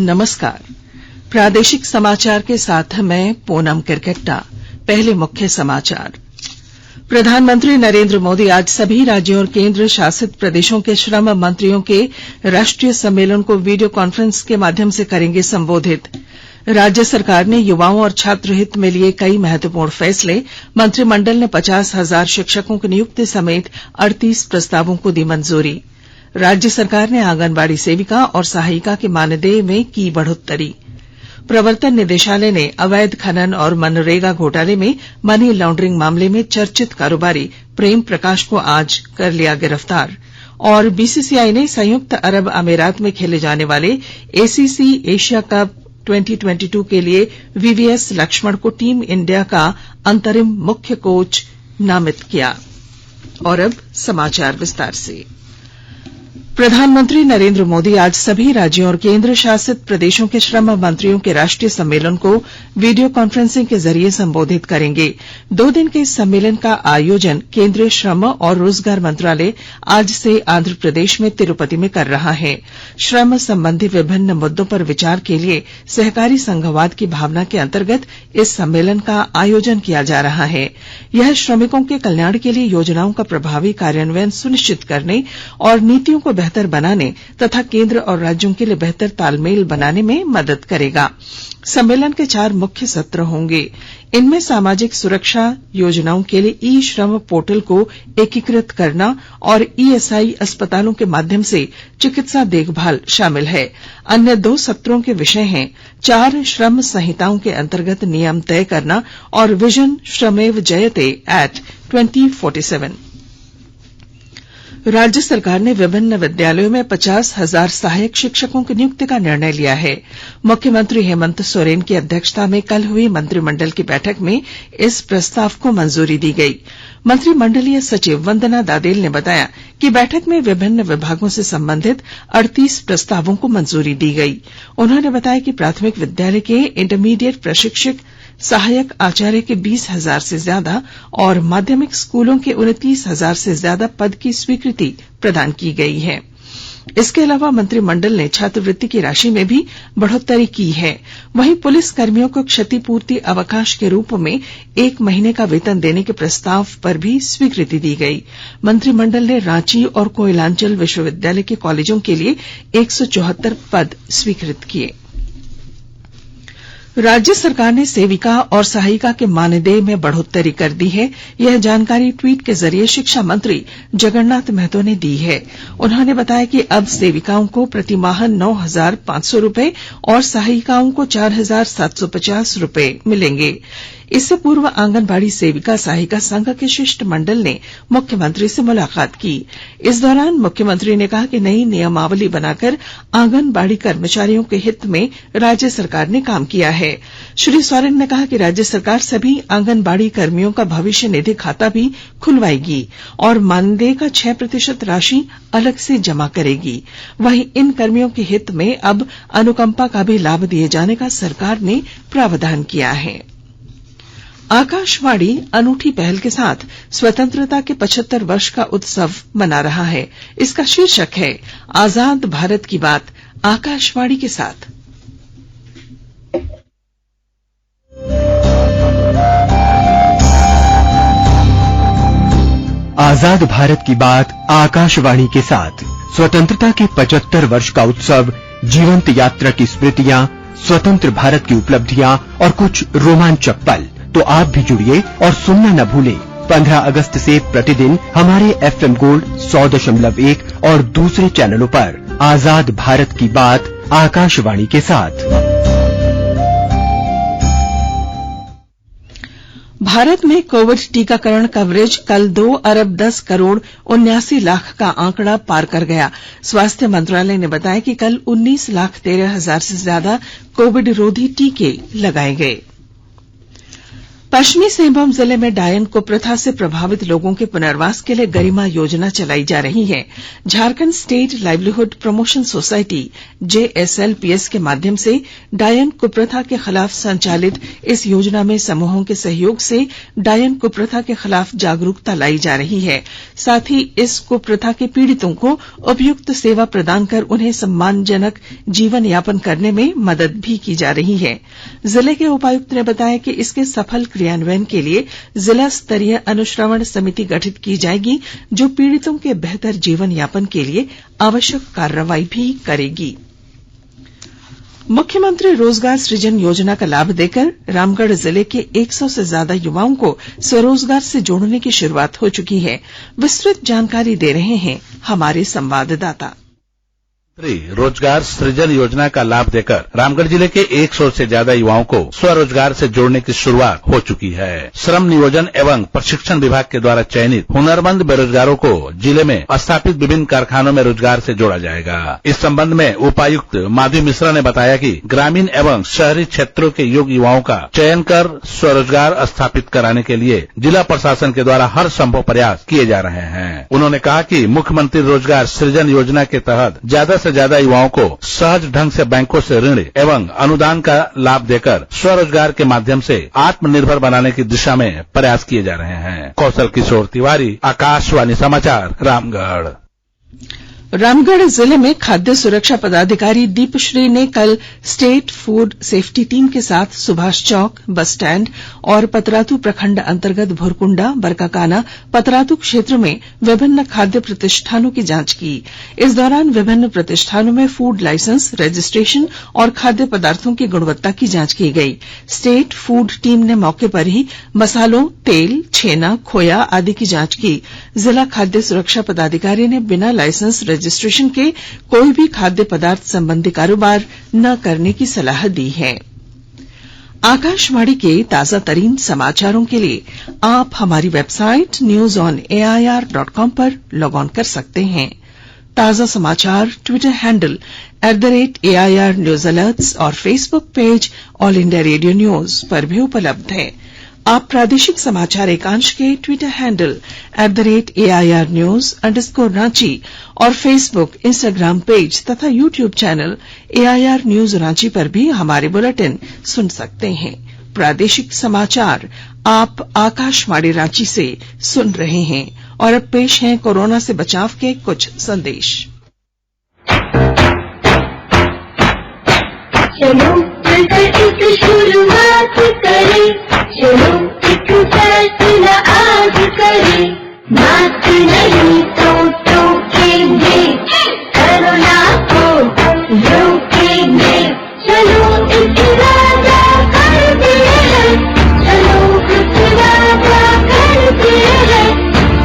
नमस्कार। प्रादेशिक समाचार के साथ मैं पूनम किरकेट्टा। पहले मुख्य समाचार। प्रधानमंत्री नरेंद्र मोदी आज सभी राज्यों और केंद्र शासित प्रदेशों के श्रम मंत्रियों के राष्ट्रीय सम्मेलन को वीडियो कॉन्फ्रेंस के माध्यम से करेंगे संबोधित। राज्य सरकार ने युवाओं और छात्र हित में लिए कई महत्वपूर्ण फैसले। मंत्रिमंडल ने 50,000 शिक्षकों की नियुक्ति समेत 38 प्रस्तावों को दी मंजूरी। राज्य सरकार ने आंगनबाड़ी सेविका और सहायिका के मानदेय में की बढ़ोत्तरी। प्रवर्तन निदेशालय ने अवैध खनन और मनरेगा घोटाले में मनी लॉन्ड्रिंग मामले में चर्चित कारोबारी प्रेम प्रकाश को आज कर लिया गिरफ्तार। और बीसीसीआई ने संयुक्त अरब अमीरात में खेले जाने वाले एसीसी एशिया कप 2022 के लिए वीवीएस लक्ष्मण को टीम इंडिया का अंतरिम मुख्य कोच नामित किया। और अब समाचार विस्तार से। प्रधानमंत्री नरेंद्र मोदी आज सभी राज्यों और केंद्र शासित प्रदेशों के श्रम मंत्रियों के राष्ट्रीय सम्मेलन को वीडियो कॉन्फ्रेंसिंग के जरिए संबोधित करेंगे। 2 दिन के इस सम्मेलन का आयोजन केंद्रीय श्रम और रोजगार मंत्रालय आज से आंध्र प्रदेश में तिरुपति में कर रहा है। श्रम संबंधी विभिन्न मुद्दों पर विचार के लिए सहकारी संघवाद की भावना के अंतर्गत इस सम्मेलन का आयोजन किया जा रहा है। यह श्रमिकों के कल्याण के लिए योजनाओं का प्रभावी कार्यान्वयन सुनिश्चित करने और नीतियों को बेहतर बनाने तथा केंद्र और राज्यों के लिए बेहतर तालमेल बनाने में मदद करेगा। सम्मेलन के 4 मुख्य सत्र होंगे। इनमें सामाजिक सुरक्षा योजनाओं के लिए ई श्रम पोर्टल को एकीकृत करना और ईएसआई अस्पतालों के माध्यम से चिकित्सा देखभाल शामिल है। अन्य 2 सत्रों के विषय हैं 4 श्रम संहिताओं के अंतर्गत नियम तय करना और विजन श्रमेव जयते एट 2047। राज्य सरकार ने विभिन्न विद्यालयों में 50,000 सहायक शिक्षकों की नियुक्ति का निर्णय लिया है। मुख्यमंत्री हेमंत सोरेन की अध्यक्षता में कल हुई मंत्रिमंडल की बैठक में इस प्रस्ताव को मंजूरी दी गई। मंत्रिमंडलीय सचिव वंदना दादेल ने बताया कि बैठक में विभिन्न विभागों से संबंधित 38 प्रस्तावों को मंजूरी दी गई। उन्होंने बताया कि प्राथमिक विद्यालय के इंटरमीडिएट प्रशिक्षक सहायक आचार्य के 20,000 से ज्यादा और माध्यमिक स्कूलों के 29,000 से ज्यादा पद की स्वीकृति प्रदान की गई है। इसके अलावा मंत्रिमंडल ने छात्रवृत्ति की राशि में भी बढ़ोत्तरी की है। वहीं पुलिस कर्मियों को क्षतिपूर्ति अवकाश के रूप में 1 महीने का वेतन देने के प्रस्ताव पर भी स्वीकृति दी गई। मंत्रिमंडल ने रांची और कोयलांचल विश्वविद्यालय के कॉलेजों के लिए 174 पद स्वीकृत किए। राज्य सरकार ने सेविका और सहायिका के मानदेय में बढ़ोत्तरी कर दी है। यह जानकारी ट्वीट के जरिए शिक्षा मंत्री जगन्नाथ महतो ने दी है। उन्होंने बताया कि अब सेविकाओं को प्रतिमाह 9,500 रूपये और सहायिकाओं को 4,750 रूपये मिलेंगे। इससे पूर्व आंगनबाड़ी सेविका सहायिका संघ के शिष्टमंडल ने मुख्यमंत्री से मुलाकात की। इस दौरान मुख्यमंत्री ने कहा कि नई नियमावली बनाकर आंगनबाड़ी कर्मचारियों के हित में राज्य सरकार ने काम किया है। श्री सोरेन ने कहा कि राज्य सरकार सभी आंगनबाड़ी कर्मियों का भविष्य निधि खाता भी खुलवाएगी और मानदेय का 6% राशि अलग से जमा करेगी। वहीं इन कर्मियों के हित में अब अनुकंपा का भी लाभ दिए जाने का सरकार ने प्रावधान किया है। आकाशवाणी अनूठी पहल के साथ स्वतंत्रता के 75 वर्ष का उत्सव मना रहा है। इसका शीर्षक है आजाद भारत की बात, आकाशवाणी के साथ। आजाद भारत की बात आकाशवाणी के साथ। स्वतंत्रता के 75 वर्ष का उत्सव, जीवंत यात्रा की स्मृतियां, स्वतंत्र भारत की उपलब्धियां और कुछ रोमांचक पल। तो आप भी जुड़िए और सुनना न भूलें। 15 अगस्त से प्रतिदिन हमारे एफएम गोल्ड 100.1 और दूसरे चैनलों पर आजाद भारत की बात आकाशवाणी के साथ। भारत में कोविड टीकाकरण कवरेज कल 2 अरब 10 करोड़ 79 लाख का आंकड़ा पार कर गया। स्वास्थ्य मंत्रालय ने बताया कि कल 19,13,000 से ज्यादा कोविड रोधी टीके लगाए गए। पश्चिमी सिंहभूम जिले में डायन कुप्रथा से प्रभावित लोगों के पुनर्वास के लिए गरिमा योजना चलाई जा रही है। Jharkhand state livelihood promotion society JSLPS के माध्यम से डायन कुप्रथा के खिलाफ संचालित इस योजना में समूहों के सहयोग से डायन कुप्रथा के खिलाफ जागरूकता लाई जा रही है। साथ ही इस कुप्रथा के पीड़ितों को उपयुक्त सेवा प्रदान कर उन्हें सम्मानजनक जीवन यापन करने में मदद भी की जा रही है। जिले के उपायुक्त ने बताया कि इसके सफल क्रियान्वयन के लिए जिला स्तरीय अनुश्रवण समिति गठित की जाएगी, जो पीड़ितों के बेहतर जीवन यापन के लिए आवश्यक कार्रवाई भी करेगी। मुख्यमंत्री रोजगार सृजन योजना का लाभ देकर रामगढ़ जिले के 100 से ज्यादा युवाओं को स्वरोजगार से जोड़ने की शुरुआत हो चुकी है। विस्तृत जानकारी दे रहे हैं हमारे संवाददाता। रोजगार सृजन योजना का लाभ देकर रामगढ़ जिले के 100 से ज्यादा युवाओं को स्वरोजगार से जोड़ने की शुरुआत हो चुकी है। श्रम नियोजन एवं प्रशिक्षण विभाग के द्वारा चयनित हुनरमंद बेरोजगारों को जिले में स्थापित विभिन्न कारखानों में रोजगार से जोड़ा जाएगा। इस संबंध में उपायुक्त माधवी मिश्रा ने बताया कि ग्रामीण एवं शहरी क्षेत्रों के योग्य युवाओं का चयन कर स्वरोजगार स्थापित कराने के लिए जिला प्रशासन के द्वारा हर संभव प्रयास किए जा रहे हैं। उन्होंने कहा कि मुख्यमंत्री रोजगार सृजन योजना के तहत ज्यादा से ज्यादा युवाओं को सहज ढंग से बैंकों से ऋण एवं अनुदान का लाभ देकर स्वरोजगार के माध्यम से आत्मनिर्भर बनाने की दिशा में प्रयास किए जा रहे हैं। कौशल किशोर तिवारी, आकाशवाणी समाचार, रामगढ़। रामगढ़ जिले में खाद्य सुरक्षा पदाधिकारी दीपश्री ने कल स्टेट फूड सेफ्टी टीम के साथ सुभाष चौक, बस स्टैंड और पतरातू प्रखंड अंतर्गत भुरकुंडा, बरकाकाना, पतरातू क्षेत्र में विभिन्न खाद्य प्रतिष्ठानों की जांच की। इस दौरान विभिन्न प्रतिष्ठानों में फूड लाइसेंस, रजिस्ट्रेशन और खाद्य पदार्थों की गुणवत्ता की जांच की गई। स्टेट फूड टीम ने मौके पर ही मसालों, तेल, छेना, खोया आदि की जांच की। जिला खाद्य सुरक्षा पदाधिकारी ने बिना लाइसेंस रजिस्ट्रेशन के कोई भी खाद्य पदार्थ संबंधी कारोबार न करने की सलाह दी है। आकाशवाणी के ताजा तरीन समाचारों के लिए आप हमारी वेबसाइट newsonair.com पर लॉग ऑन कर सकते हैं। ताजा समाचार Twitter handle @AIR News Alerts और Facebook page all India radio news पर भी उपलब्ध है। आप प्रादेशिक समाचार एकांश के ट्विटर हैंडल @AIR News _ और फेसबुक, इंस्टाग्राम पेज तथा YouTube channel AIR News Ranchi पर भी हमारे बुलेटिन सुन सकते हैं। प्रादेशिक समाचार आप आकाशवाणी रांची से सुन रहे हैं और अब पेश हैं कोरोना से बचाव के कुछ संदेश। चलो मिलकर एक शुरुआत करें, चलो एक फैसला आज करें, मास्क नहीं तो टोकेंगे, कोरोना को रोकेंगे। चलो एक वादा करते हैं, चलो एक वादा करते हैं,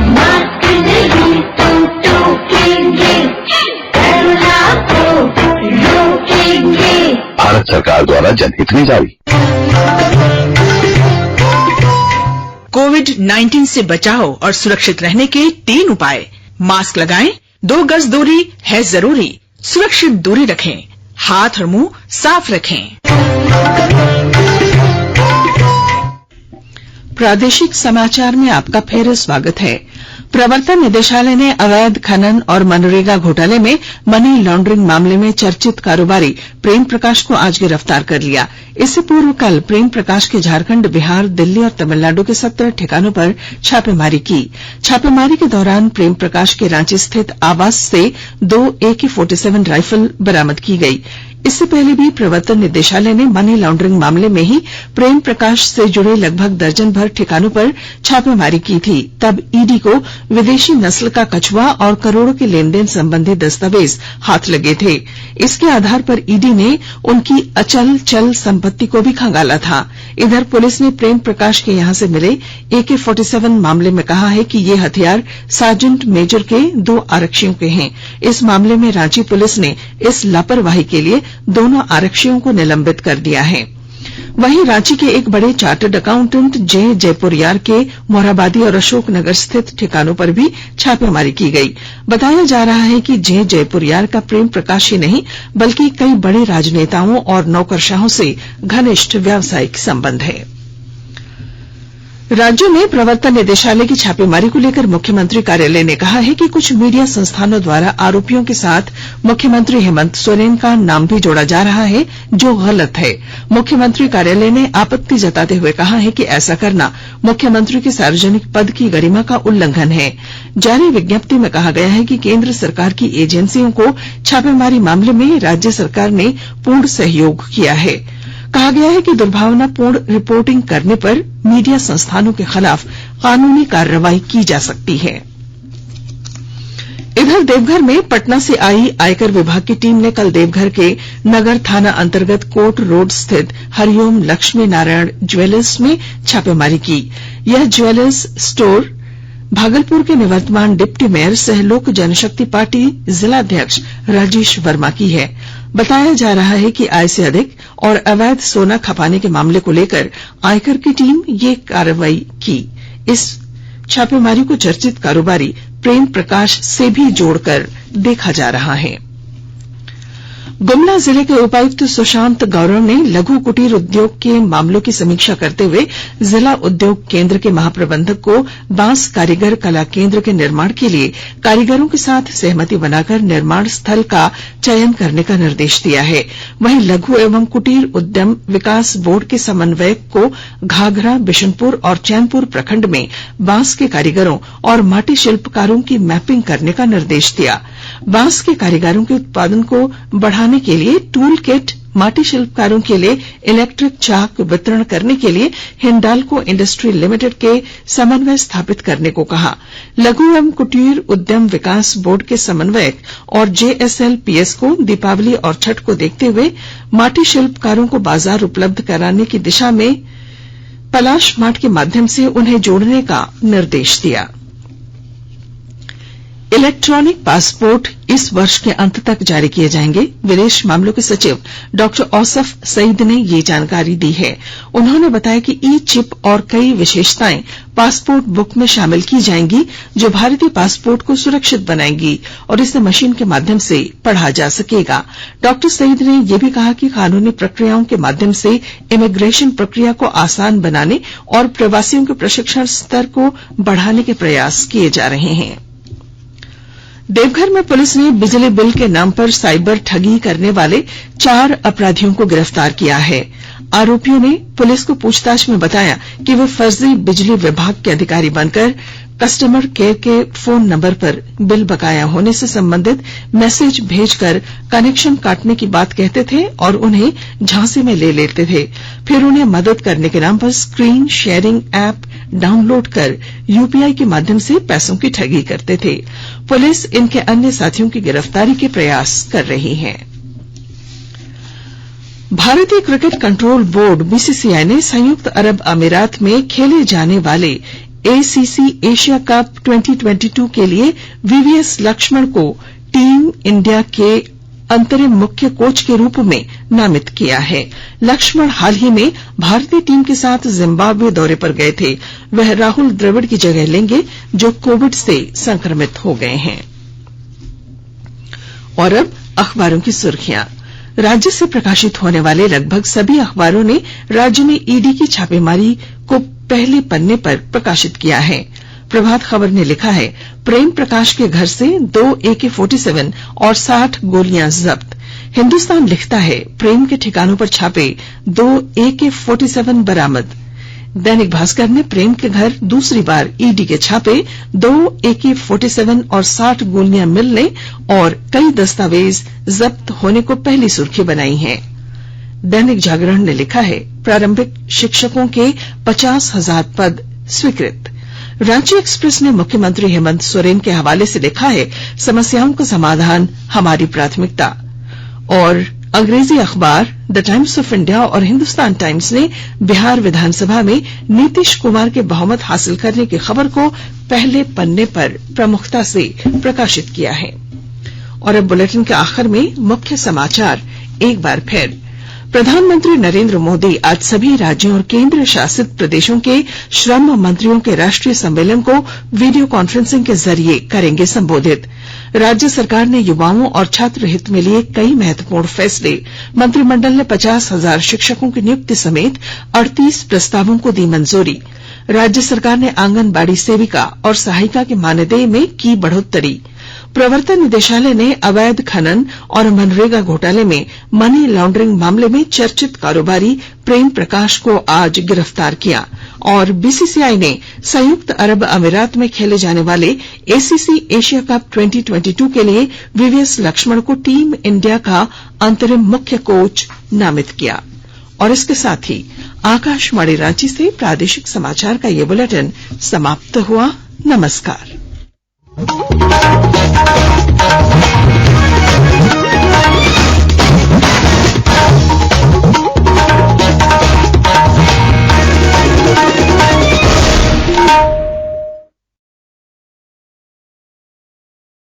मास्क नहीं तो टोकेंगे, कोरोना को रोकेंगे। भारत सरकार द्वारा जनहित में जारी। कोविड-19 से बचाव और सुरक्षित रहने के 3 उपाय। मास्क लगाएं, 2 गज दूरी है जरूरी, सुरक्षित दूरी रखें, हाथ और मुंह साफ रखें। प्रादेशिक समाचार में आपका फिर स्वागत है। प्रवर्तन निदेशालय ने अवैध खनन और मनरेगा घोटाले में मनी लॉन्ड्रिंग मामले में चर्चित कारोबारी प्रेम प्रकाश को आज गिरफ्तार कर लिया। इससे पूर्व कल प्रेम प्रकाश के झारखंड, बिहार, दिल्ली और तमिलनाडु के 17 ठिकानों पर छापेमारी की। छापेमारी के दौरान प्रेम प्रकाश के रांची स्थित आवास से 2 AK-47 राइफल बरामद की गई। इससे पहले भी प्रवर्तन निदेशालय ने मनी लॉन्ड्रिंग मामले में ही प्रेम प्रकाश से जुड़े लगभग दर्जन भर ठिकानों पर छापेमारी की थी। तब ईडी को विदेशी नस्ल का कछुआ और करोड़ों के लेनदेन संबंधी दस्तावेज हाथ लगे थे। इसके आधार पर ईडी ने उनकी अचल चल संपत्ति को भी खंगाला था। इधर पुलिस ने प्रेम प्रकाश के यहां से मिले AK-47 मामले में कहा है कि ये हथियार सार्जेंट मेजर के 2 आरक्षियों के हैं। इस मामले में रांची पुलिस ने इस लापरवाही के लिए दोनों आरक्षियों को निलंबित कर दिया है। वहीं रांची के एक बड़े चार्टर्ड अकाउंटेंट जे जयपुरियार के मोरहाबादी और अशोकनगर स्थित ठिकानों पर भी छापेमारी की गई। बताया जा रहा है कि जे जयपुरियार का प्रेम प्रकाश ही नहीं बल्कि कई बड़े राजनेताओं और नौकरशाहों से घनिष्ठ व्यावसायिक संबंध है। राज्य में प्रवर्तन निदेशालय की छापेमारी को लेकर मुख्यमंत्री कार्यालय ने कहा है कि कुछ मीडिया संस्थानों द्वारा आरोपियों के साथ मुख्यमंत्री हेमंत सोरेन का नाम भी जोड़ा जा रहा है, जो गलत है। मुख्यमंत्री कार्यालय ने आपत्ति जताते हुए कहा है कि ऐसा करना मुख्यमंत्री के सार्वजनिक पद की गरिमा का उल्लंघन है। जारी विज्ञप्ति में कहा गया है कि केंद्र सरकार की एजेंसियों को छापेमारी मामले में राज्य सरकार ने पूर्ण सहयोग किया है। कहा गया है कि दुर्भावनापूर्ण रिपोर्टिंग करने पर मीडिया संस्थानों के खिलाफ कानूनी कार्रवाई की जा सकती है। इधर देवघर में पटना से आई आयकर विभाग की टीम ने कल देवघर के नगर थाना अंतर्गत कोर्ट रोड स्थित हरिओम लक्ष्मी नारायण ज्वेलर्स में छापेमारी की। यह ज्वेलर्स स्टोर भागलपुर के निवर्तमान डिप्टी मेयर सह लोक जनशक्ति पार्टी जिलाध्यक्ष राजेश वर्मा की है। बताया जा रहा है कि आय से अधिक और अवैध सोना खपाने के मामले को लेकर आयकर की टीम ये कार्रवाई की। इस छापेमारी को चर्चित कारोबारी प्रेम प्रकाश से भी जोड़कर देखा जा रहा है। गुमला जिले के उपायुक्त सुशांत गौरव ने लघु कुटीर उद्योग के मामलों की समीक्षा करते हुए जिला उद्योग केंद्र के महाप्रबंधक को बांस कारीगर कला केंद्र के निर्माण के लिए कारीगरों के साथ सहमति बनाकर निर्माण स्थल का चयन करने का निर्देश दिया है। वहीं लघु एवं कुटीर उद्यम विकास बोर्ड के समन्वयक को घाघरा, बिशनपुर और चैनपुर प्रखंड में बांस के कारीगरों और माटी शिल्पकारों की मैपिंग करने का निर्देश दिया। बांस के कारीगरों के उत्पादन को बढ़ाने के लिए टूल किट, माटी शिल्पकारों के लिए इलेक्ट्रिक चाक वितरण करने के लिए हिंडाल्को इंडस्ट्री लिमिटेड के समन्वय स्थापित करने को कहा। लघु एवं कुटीर उद्यम विकास बोर्ड के समन्वयक और जेएसएलपीएस को दीपावली और छठ को देखते हुए माटी शिल्पकारों को बाजार उपलब्ध कराने की दिशा में पलाश मार्ट के माध्यम से उन्हें जोड़ने का निर्देश दिया। इलेक्ट्रॉनिक पासपोर्ट इस वर्ष के अंत तक जारी किए जाएंगे। विदेश मामलों के सचिव डॉक्टर औसफ सईद ने ये जानकारी दी है। उन्होंने बताया कि ई चिप और कई विशेषताएं पासपोर्ट बुक में शामिल की जाएंगी, जो भारतीय पासपोर्ट को सुरक्षित बनाएंगी और इसे मशीन के माध्यम से पढ़ा जा सकेगा। डॉक्टर सईद ने यह भी कहा कि कानूनी प्रक्रियाओं के माध्यम से इमिग्रेशन प्रक्रिया को आसान बनाने और प्रवासियों के प्रशिक्षण स्तर को बढ़ाने के प्रयास किए जा रहे हैं। देवघर में पुलिस ने बिजली बिल के नाम पर साइबर ठगी करने वाले 4 अपराधियों को गिरफ्तार किया है। आरोपियों ने पुलिस को पूछताछ में बताया कि वे फर्जी बिजली विभाग के अधिकारी बनकर कस्टमर केयर के फोन नंबर पर बिल बकाया होने से संबंधित मैसेज भेजकर कनेक्शन काटने की बात कहते थे और उन्हें झांसे में ले लेते थे। फिर उन्हें मदद करने के नाम पर स्क्रीन शेयरिंग ऐप डाउनलोड कर यूपीआई के माध्यम से पैसों की ठगी करते थे। पुलिस इनके अन्य साथियों की गिरफ्तारी के प्रयास कर रही है। भारतीय क्रिकेट कंट्रोल बोर्ड बीसीसीआई ने संयुक्त अरब अमीरात में खेले जाने वाले एसीसी एशिया कप 2022 के लिए वीवीएस लक्ष्मण को टीम इंडिया के अंतरिम मुख्य कोच के रूप में नामित किया है। लक्ष्मण हाल ही में भारतीय टीम के साथ जिम्बाब्वे दौरे पर गए थे। वह राहुल द्रविड़ की जगह लेंगे, जो कोविड से संक्रमित हो गए हैं। और अब अखबारों की सुर्खियां। राज्य से प्रकाशित होने वाले लगभग सभी अखबारों ने राज्य में ईडी की छापेमारी को पहले पन्ने पर प्रकाशित किया है। प्रभात खबर ने लिखा है, प्रेम प्रकाश के घर से 2 AK-47 और 60 गोलियां जब्त। हिंदुस्तान लिखता है, प्रेम के ठिकानों पर छापे 2 AK-47 बरामद। दैनिक भास्कर ने प्रेम के घर दूसरी बार ईडी के छापे, 2 AK-47 और 60 गोलियां मिलने और कई दस्तावेज जब्त होने को पहली सुर्खी बनाई है। दैनिक जागरण ने लिखा है, प्रारंभिक शिक्षकों के 50,000 पद स्वीकृत। रांची एक्सप्रेस ने मुख्यमंत्री हेमंत सोरेन के हवाले से लिखा है, समस्याओं का समाधान हमारी प्राथमिकता। और अंग्रेजी अखबार द टाइम्स ऑफ इंडिया और हिंदुस्तान टाइम्स ने बिहार विधानसभा में नीतीश कुमार के बहुमत हासिल करने की खबर को पहले पन्ने पर प्रमुखता से प्रकाशित किया है। और अब बुलेटिन के आखिर में मुख्य समाचार एक बार फिर। प्रधानमंत्री नरेंद्र मोदी आज सभी राज्यों और केंद्र शासित प्रदेशों के श्रम मंत्रियों के राष्ट्रीय सम्मेलन को वीडियो कॉन्फ्रेंसिंग के जरिए करेंगे संबोधित। राज्य सरकार ने युवाओं और छात्र हित में लिए कई महत्वपूर्ण फैसले। मंत्रिमंडल ने 50,000 शिक्षकों की नियुक्ति समेत 38 प्रस्तावों को दी मंजूरी। राज्य सरकार ने आंगनबाड़ी सेविका और सहायिका के मानदेय में की बढ़ोत्तरी। प्रवर्तन निदेशालय ने अवैध खनन और मनरेगा घोटाले में मनी लॉन्ड्रिंग मामले में चर्चित कारोबारी प्रेम प्रकाश को आज गिरफ्तार किया। और बीसीसीआई ने संयुक्त अरब अमीरात में खेले जाने वाले एसीसी एशिया कप 2022 के लिए वीवीएस लक्ष्मण को टीम इंडिया का अंतरिम मुख्य कोच नामित किया। और इसके साथ ही आकाशवाणी रांची से प्रादेशिक समाचार का ये बुलेटिन समाप्त हुआ। नमस्कार।